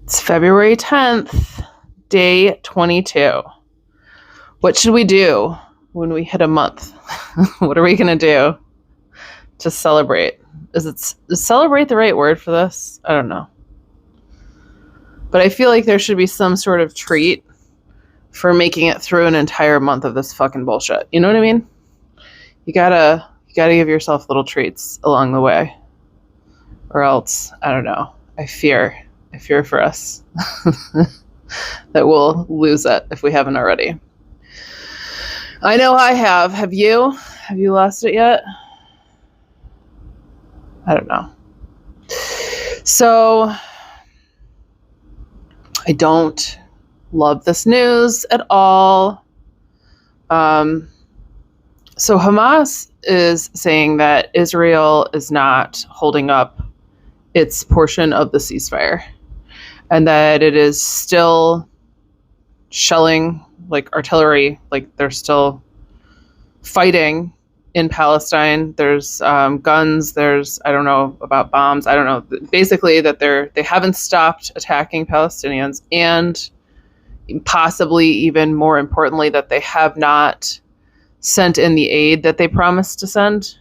It's February 10th, day 22. What should we do when we hit a month? What are we going to do to celebrate? Is celebrate the right word for this? I don't know. But I feel like there should be some sort of treat for making it through an entire month of this fucking bullshit. You know what I mean? You gotta give yourself little treats along the way. Or else, I don't know. I fear for us that we'll lose it if we haven't already. I know I have. Have you? Have you lost it yet? I don't know. So, I don't love this news at all. So Hamas is saying that Israel is not holding up its portion of the ceasefire, and that it is still shelling like artillery, like they're still fighting in Palestine. There's guns, there's, I don't know about bombs, I don't know, basically that they haven't stopped attacking Palestinians, and possibly even more importantly that they have not sent in the aid that they promised to send.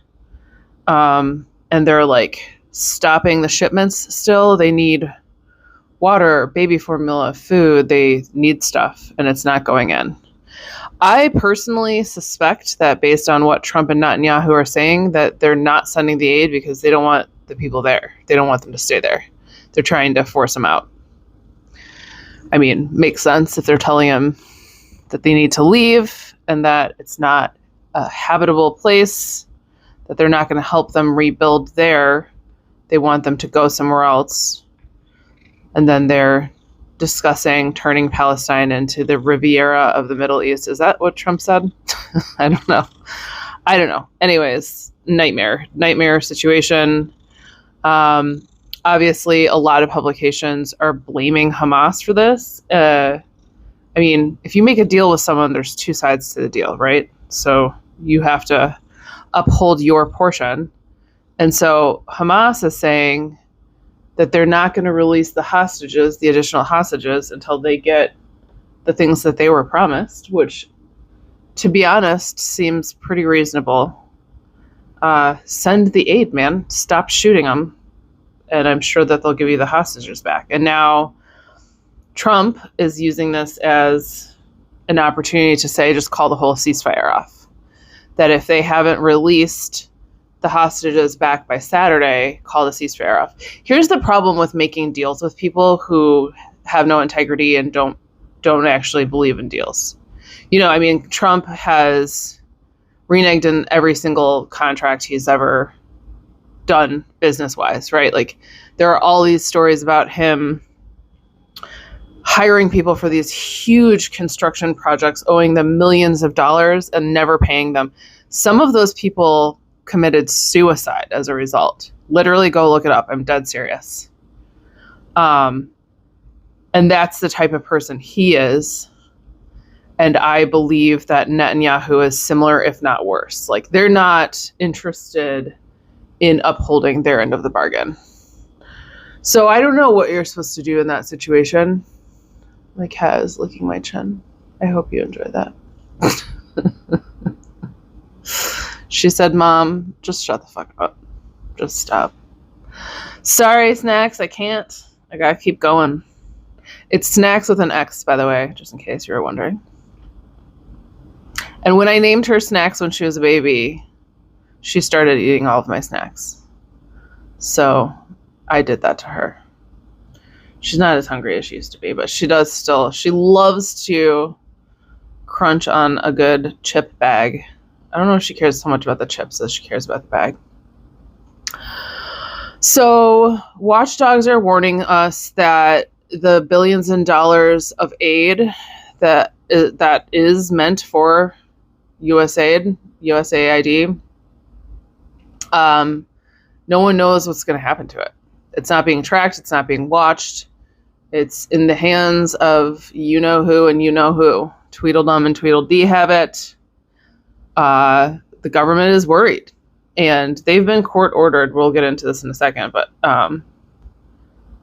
And they're like stopping the shipments still. They need water, baby formula, food. They need stuff, and it's not going in. I personally suspect that based on what Trump and Netanyahu are saying, that they're not sending the aid because they don't want the people there. They don't want them to stay there. They're trying to force them out. I mean, makes sense if they're telling them that they need to leave and that it's not a habitable place, that they're not going to help them rebuild there. They want them to go somewhere else. And then they're discussing turning Palestine into the Riviera of the Middle East. Is that what Trump said? I don't know. Anyways, nightmare situation. Obviously, a lot of publications are blaming Hamas for this. I mean, if you make a deal with someone, there's two sides to the deal, right? So you have to uphold your portion. And so Hamas is saying that they're not going to release the additional hostages, until they get the things that they were promised, which, to be honest, seems pretty reasonable. Send the aid, man. Stop shooting them. And I'm sure that they'll give you the hostages back. And now Trump is using this as an opportunity to say, just call the whole ceasefire off. That if they haven't released the hostages back by Saturday, call the ceasefire off. Here's the problem with making deals with people who have no integrity and don't actually believe in deals. You know, I mean, Trump has reneged in every single contract he's ever done business-wise, right? Like, there are all these stories about him hiring people for these huge construction projects, owing them millions of dollars and never paying them. Some of those people committed suicide as a result. Literally, go look it up. I'm dead serious. And that's the type of person he is. And I believe that Netanyahu is similar, if not worse. Like, they're not interested in upholding their end of the bargain. So I don't know what you're supposed to do in that situation. My cat is licking my chin. I hope you enjoy that. She said, Mom, just shut the fuck up. Just stop. Sorry, Snacks. I can't. I gotta keep going. It's Snacks with an X, by the way, just in case you were wondering. And when I named her Snacks when she was a baby, she started eating all of my snacks. So I did that to her. She's not as hungry as she used to be, but she loves to crunch on a good chip bag. I don't know if she cares so much about the chips as she cares about the bag. So watchdogs are warning us that the billions in dollars of aid that is meant for USAID, no one knows what's going to happen to it. It's not being tracked. It's not being watched. It's in the hands of you-know-who and you-know-who. Tweedledum and Tweedledee have it. The government is worried. And they've been court-ordered. We'll get into this in a second. But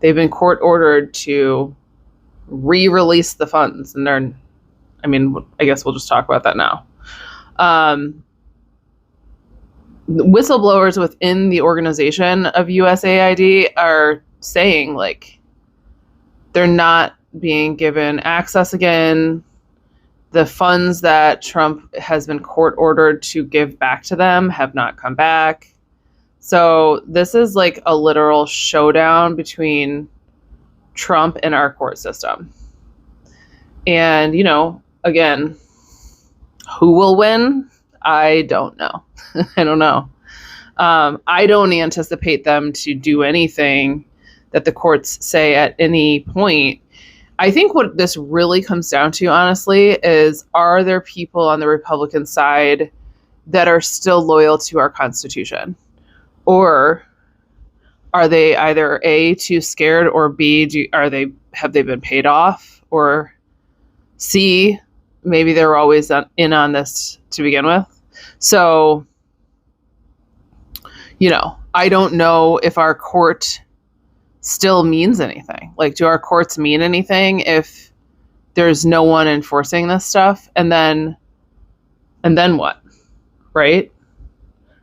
they've been court ordered to re-release the funds, and I guess we'll just talk about that now. Whistleblowers within the organization of USAID are saying, like, they're not being given access again. The funds that Trump has been court ordered to give back to them have not come back. So this is like a literal showdown between Trump and our court system. And, again, who will win? I don't know. I don't know. I don't anticipate them to do anything that the courts say at any point. I think what this really comes down to, honestly, is, are there people on the Republican side that are still loyal to our Constitution? Or are they either A, too scared, or B, have they been paid off? Or C, maybe they were always in on this to begin with. So, I don't know if our court still means anything. Like, do our courts mean anything if there's no one enforcing this stuff? And then what? Right?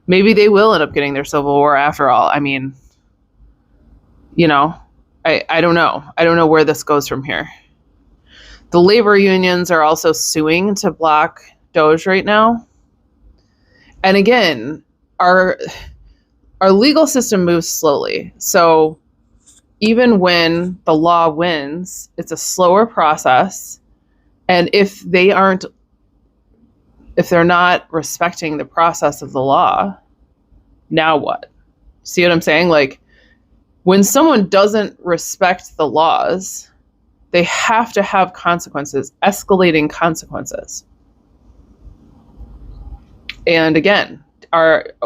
Maybe they will end up getting their civil war after all. I mean, I don't know. I don't know where this goes from here. The labor unions are also suing to block DOGE right now. And again, our legal system moves slowly. So even when the law wins, it's a slower process. And if they're not respecting the process of the law, now what? See what I'm saying? Like, when someone doesn't respect the laws, they have to have consequences, escalating consequences. And again,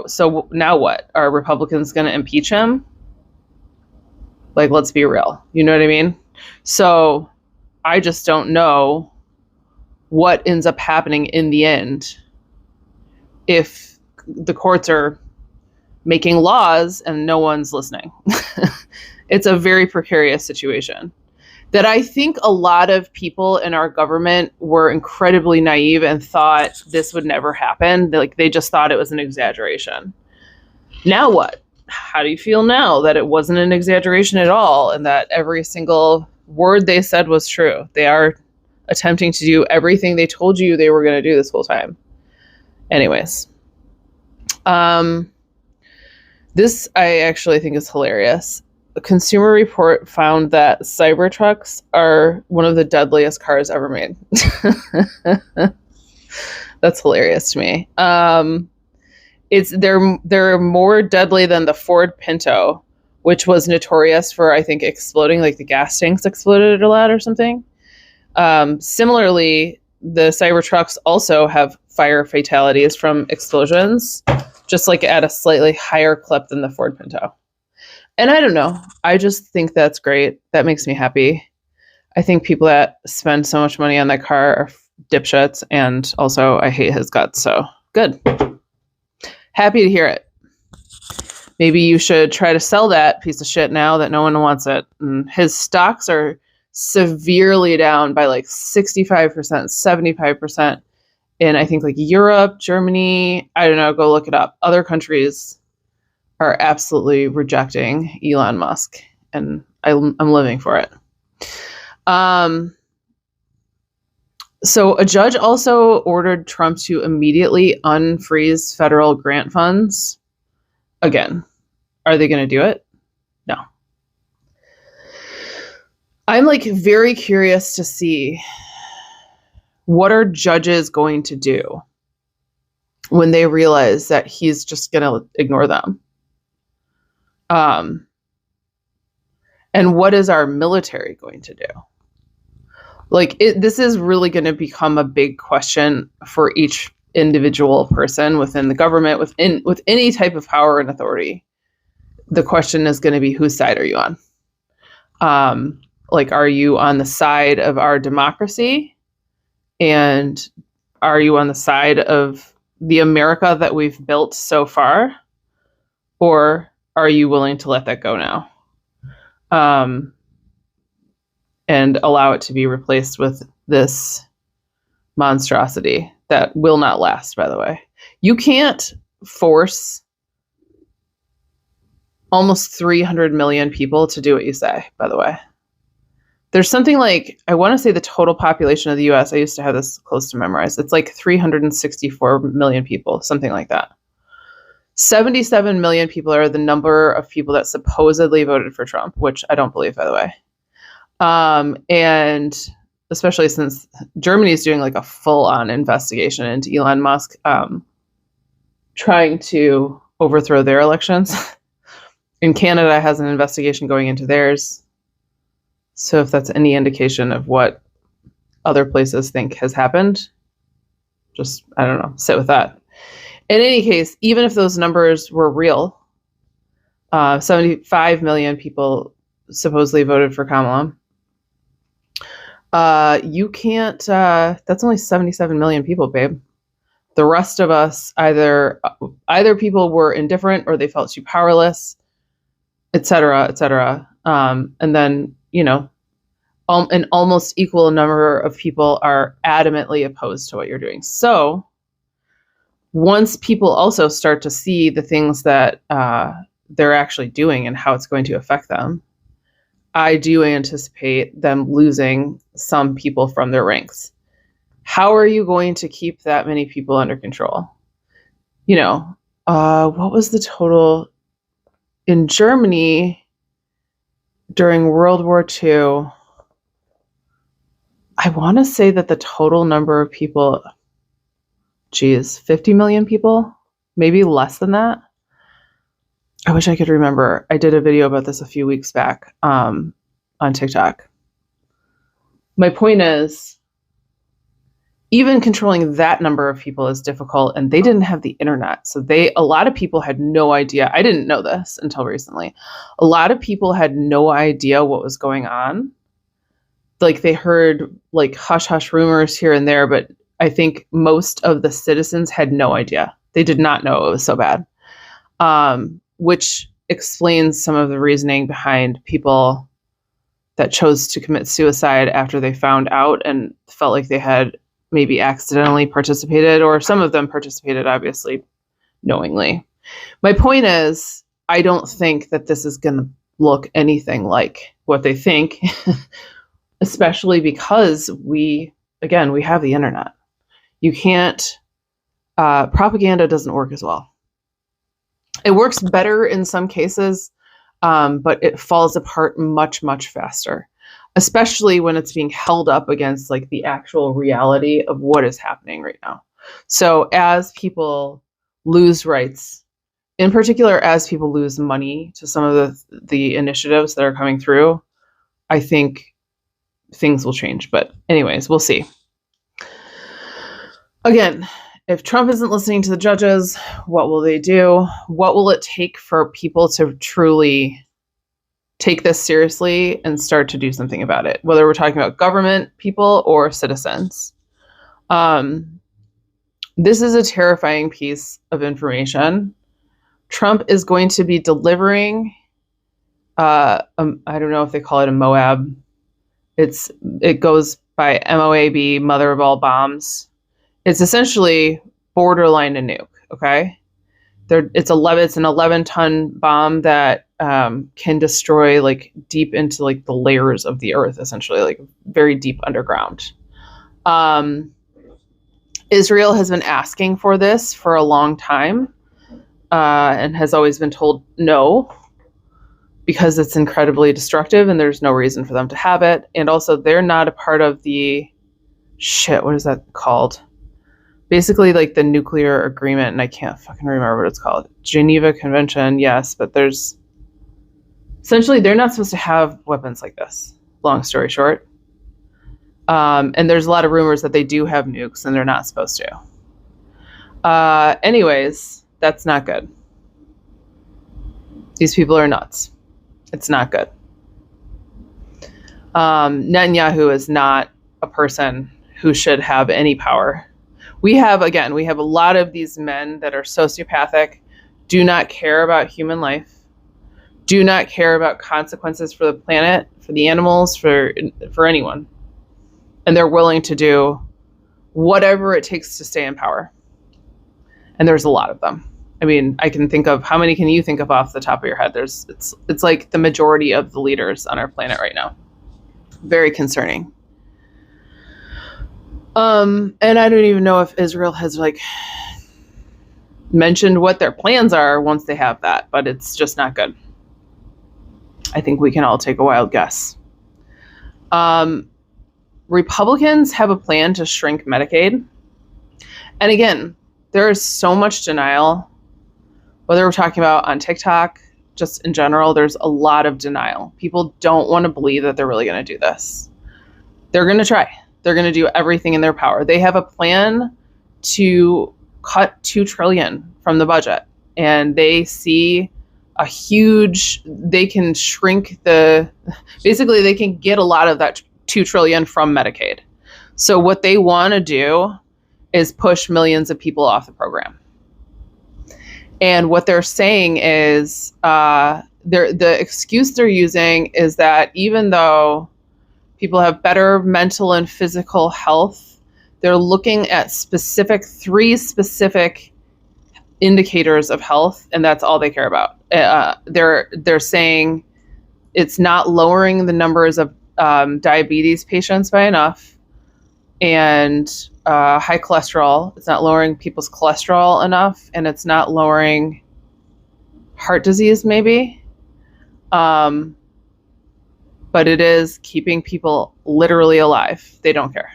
so now what? Are Republicans going to impeach him? Like, let's be real. You know what I mean? So I just don't know what ends up happening in the end if the courts are making laws and no one's listening. It's a very precarious situation that I think a lot of people in our government were incredibly naive and thought this would never happen. Like, they just thought it was an exaggeration. Now what? How do you feel now that it wasn't an exaggeration at all and that every single word they said was true? They are attempting to do everything they told you they were going to do this whole time. Anyways, this I actually think is hilarious. A Consumer Report found that Cybertrucks are one of the deadliest cars ever made. That's hilarious to me. They're more deadly than the Ford Pinto, which was notorious for, I think, exploding, like the gas tanks exploded a lot or something. Similarly, the Cybertrucks also have fire fatalities from explosions, just like at a slightly higher clip than the Ford Pinto. And I don't know. I just think that's great. That makes me happy. I think people that spend so much money on that car are dipshits, and also I hate his guts. So good. Happy to hear it. Maybe you should try to sell that piece of shit now that no one wants it. And his stocks are severely down by like 65%, 75% in, I think, like Europe, Germany. I don't know. Go look it up. Other countries are absolutely rejecting Elon Musk, and I'm living for it. So a judge also ordered Trump to immediately unfreeze federal grant funds. Again, are they going to do it? No. I'm like very curious to see what are judges going to do when they realize that he's just going to ignore them. And what is our military going to do? Like, this is really going to become a big question for each individual person within the government, with any type of power and authority. The question is going to be, whose side are you on? Like, are you on the side of our democracy? And are you on the side of the America that we've built so far? Or are you willing to let that go now? and allow it to be replaced with this monstrosity that will not last, by the way. You can't force almost 300 million people to do what you say, by the way. There's something like, I want to say the total population of the US, I used to have this close to memorize. It's like 364 million people, something like that. 77 million people are the number of people that supposedly voted for Trump, which I don't believe, by the way. And especially since Germany is doing like a full-on investigation into Elon Musk trying to overthrow their elections. And Canada has an investigation going into theirs. So if that's any indication of what other places think has happened, just, I don't know, sit with that. In any case, even if those numbers were real, 75 million people supposedly voted for Kamala. You can't, that's only 77 million people, babe. The rest of us, either people were indifferent or they felt too powerless, et cetera, et cetera. And then, an almost equal number of people are adamantly opposed to what you're doing. So once people also start to see the things that they're actually doing and how it's going to affect them, I do anticipate them losing some people from their ranks. How are you going to keep that many people under control? What was the total in Germany during World War II? I want to say that the total number of people, 50 million people, maybe less than that. I wish I could remember. I did a video about this a few weeks back on TikTok. My point is, even controlling that number of people is difficult, and they didn't have the internet. So a lot of people had no idea. I didn't know this until recently. A lot of people had no idea what was going on. Like, they heard like hush hush rumors here and there, but I think most of the citizens had no idea. They did not know it was so bad, which explains some of the reasoning behind people that chose to commit suicide after they found out and felt like they had maybe accidentally participated, or some of them participated, obviously, knowingly. My point is, I don't think that this is going to look anything like what they think, especially because we have the internet. You can't, propaganda doesn't work as well. It works better in some cases, but it falls apart much, much faster, especially when it's being held up against like the actual reality of what is happening right now. So as people lose rights, in particular, as people lose money to some of the initiatives that are coming through, I think things will change. But anyways, we'll see. Again, if Trump isn't listening to the judges, what will they do? What will it take for people to truly take this seriously and start to do something about it? Whether we're talking about government people or citizens. This is a terrifying piece of information. Trump is going to be delivering, I don't know if they call it a MOAB. It goes by MOAB, mother of all bombs. It's essentially borderline a nuke, okay? It's an 11-ton bomb that can destroy like deep into like the layers of the earth, essentially, like very deep underground. Israel has been asking for this for a long time and has always been told no, because it's incredibly destructive and there's no reason for them to have it. And also, they're not a part of the what is that called? Basically like the nuclear agreement, and I can't fucking remember what it's called. Geneva Convention, yes, but there's essentially, they're not supposed to have weapons like this, long story short. And there's a lot of rumors that they do have nukes and they're not supposed to. Anyways, that's not good. These people are nuts. It's not good. Netanyahu is not a person who should have any power. We have a lot of these men that are sociopathic, do not care about human life, do not care about consequences for the planet, for the animals, for anyone. And they're willing to do whatever it takes to stay in power. And there's a lot of them. I mean, I can think of, how many can you think of off the top of your head? It's like the majority of the leaders on our planet right now. Very concerning. And I don't even know if Israel has like mentioned what their plans are once they have that, but it's just not good. I think we can all take a wild guess. Republicans have a plan to shrink Medicaid. And again, there is so much denial, whether we're talking about on TikTok, just in general, there's a lot of denial. People don't want to believe that they're really going to do this. They're going to try. They're going to do everything in their power. They have a plan to cut $2 trillion from the budget, and they see a huge, they can shrink basically they can get a lot of that $2 trillion from Medicaid. So what they want to do is push millions of people off the program. And what they're saying is, the excuse they're using is that even though people have better mental and physical health, they're looking at three specific indicators of health, and that's all they care about. They're saying it's not lowering the numbers of diabetes patients by enough, and high cholesterol. It's not lowering people's cholesterol enough, and it's not lowering heart disease, maybe. But it is keeping people literally alive. They don't care.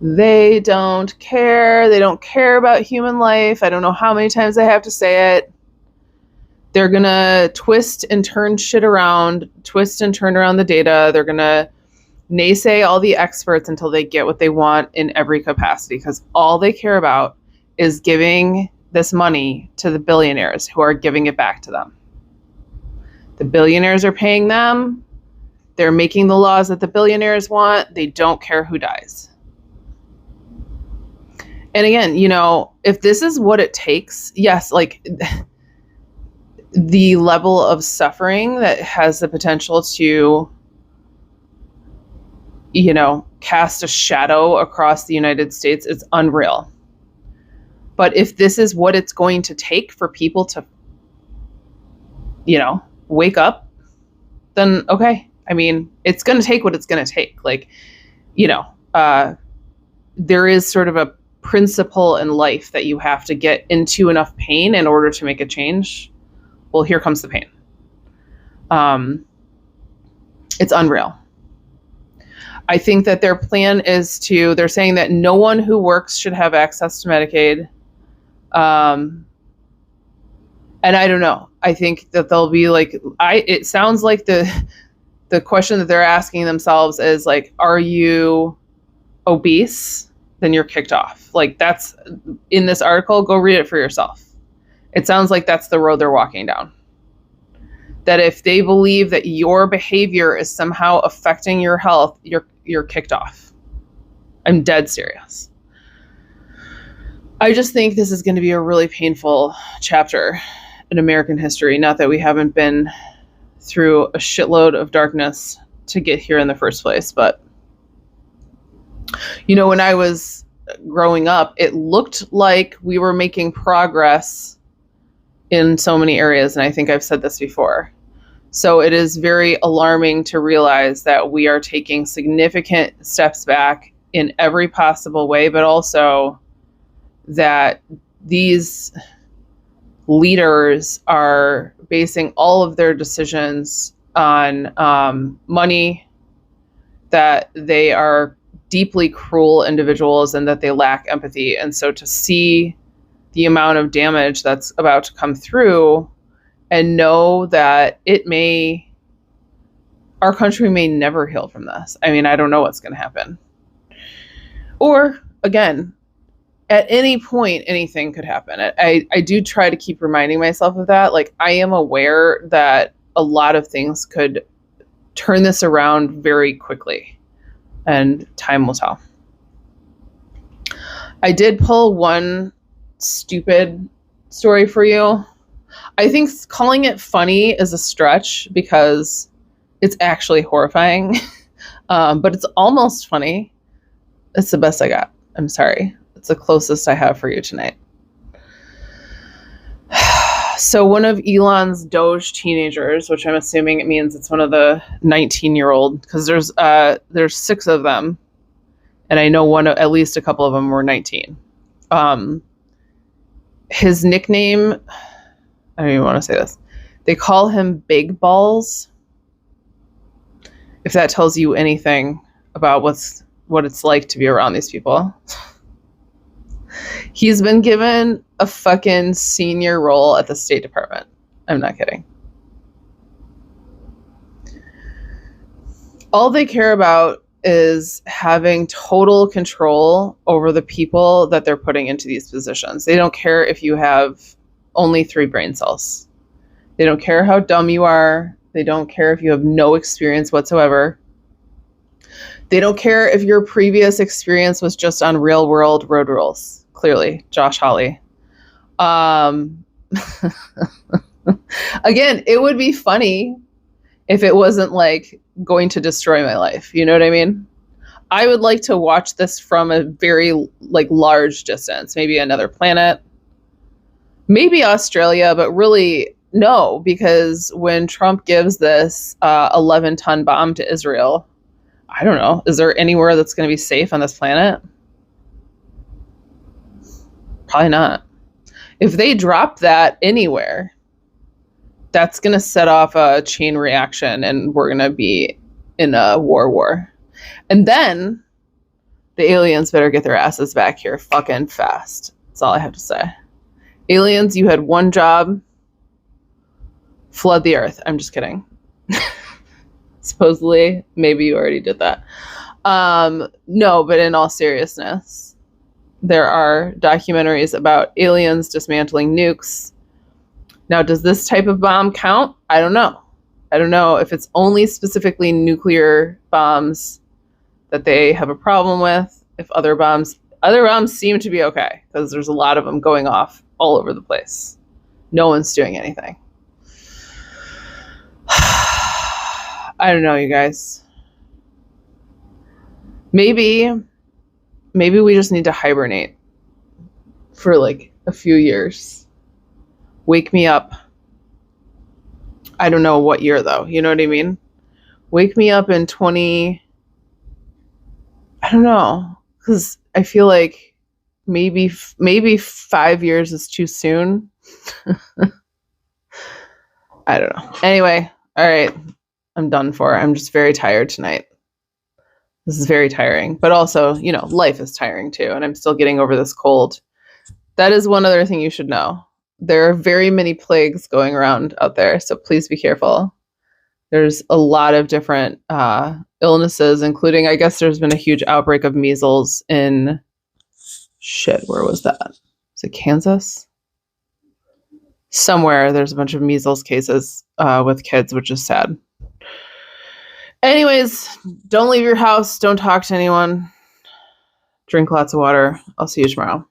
They don't care. They don't care about human life. I don't know how many times I have to say it. They're going to twist and turn shit around, twist and turn around the data. They're going to naysay all the experts until they get what they want in every capacity, because all they care about is giving this money to the billionaires who are giving it back to them. The billionaires are paying them. They're making the laws that the billionaires want. They don't care who dies. And again, if this is what it takes, yes, like the level of suffering that has the potential to, cast a shadow across the United States, it's unreal. But if this is what it's going to take for people to, wake up, then okay. I mean, it's going to take what it's going to take. Like, there is sort of a principle in life that you have to get into enough pain in order to make a change. Well, here comes the pain. It's unreal. I think that their plan is they're saying that no one who works should have access to Medicaid. And I don't know. I think that they'll be like, it sounds like the question that they're asking themselves is like, are you obese? Then you're kicked off. Like, that's in this article. Go read it for yourself. It sounds like that's the road they're walking down. That if they believe that your behavior is somehow affecting your health, you're kicked off. I'm dead serious. I just think this is going to be a really painful chapter in American history. Not that we haven't been through a shitload of darkness to get here in the first place, but when I was growing up, it looked like we were making progress in so many areas, and I think I've said this before. So it is very alarming to realize that we are taking significant steps back in every possible way, but also that these leaders are basing all of their decisions on money, that they are deeply cruel individuals, and that they lack empathy. And so to see the amount of damage that's about to come through, and know that our country may never heal from this. I mean, I don't know what's going to happen. Or again, at any point, anything could happen. I do try to keep reminding myself of that. Like, I am aware that a lot of things could turn this around very quickly, and time will tell. I did pull one stupid story for you. I think calling it funny is a stretch because it's actually horrifying. But it's almost funny. It's the best I got. I'm sorry. It's the closest I have for you tonight. So one of Elon's Doge teenagers, which I'm assuming it means it's one of the 19-year-old, because there's 6 of them, and I know at least a couple of them were 19. His nickname, I don't even want to say this. They call him Big Balls. If that tells you anything about what it's like to be around these people. He's been given a fucking senior role at the State Department. I'm not kidding. All they care about is having total control over the people that they're putting into these positions. They don't care if you have only 3 brain cells. They don't care how dumb you are. They don't care if you have no experience whatsoever. They don't care if your previous experience was just on real world road rules. Clearly, Josh Hawley. Again, it would be funny if it wasn't like going to destroy my life. You know what I mean? I would like to watch this from a very like large distance, maybe another planet, maybe Australia, but really no, because when Trump gives this 11-ton bomb to Israel, I don't know, is there anywhere that's going to be safe on this planet? Probably not. If they drop that anywhere, that's going to set off a chain reaction and we're going to be in a war. And then the aliens better get their asses back here fucking fast. That's all I have to say. Aliens, you had one job. Flood the earth. I'm just kidding. Supposedly, maybe you already did that. No, but in all seriousness, there are documentaries about aliens dismantling nukes. Now, does this type of bomb count? I don't know. I don't know if it's only specifically nuclear bombs that they have a problem with. If other bombs seem to be okay, because there's a lot of them going off all over the place. No one's doing anything. I don't know, you guys. Maybe we just need to hibernate for like a few years. Wake me up. I don't know what year though. You know what I mean? Wake me up in I don't know, because I feel like maybe 5 years is too soon. I don't know. Anyway, all right. I'm done for. I'm just very tired tonight. This is very tiring. But also, life is tiring too. And I'm still getting over this cold. That is one other thing you should know. There are very many plagues going around out there. So please be careful. There's a lot of different illnesses, including, I guess there's been a huge outbreak of measles in, where was that? Is it Kansas? Somewhere there's a bunch of measles cases with kids, which is sad. Anyways, don't leave your house. Don't talk to anyone. Drink lots of water. I'll see you tomorrow.